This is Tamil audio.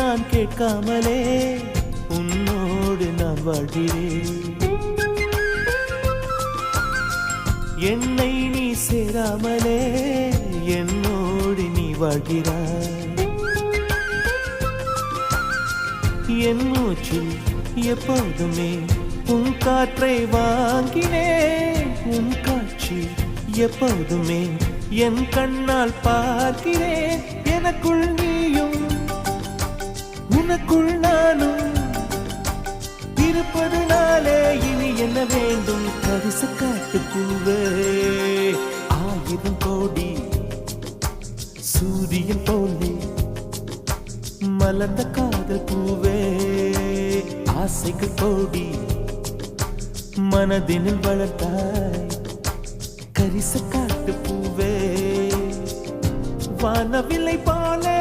நான் கேட்காமலே உன்னோடு நான் வாழ்கிறேன். என்னை நீ சேராமலே என்னோடு நீ வாழ்கிறாய். என் மூச்சில் எப்போதுமே உன் காற்றை வாங்கினேன். உன் காட்சி எப்போதுமே என் கண்ணால் பார்க்கிறேன். எனக்குள் நீயும் உனக்குள் நானும் இருப்பதுனாலே இனி என்ன வேண்டும்? கரிச காட்டு பூவே, 1000 கோடி சூரியன் போலே மலர்ந்த காதல் பூவே, ஆசைகள் கோடி மனதினில் வளர்த்தாய். கரிச காட்டு பூவே, வானவில்லை போலே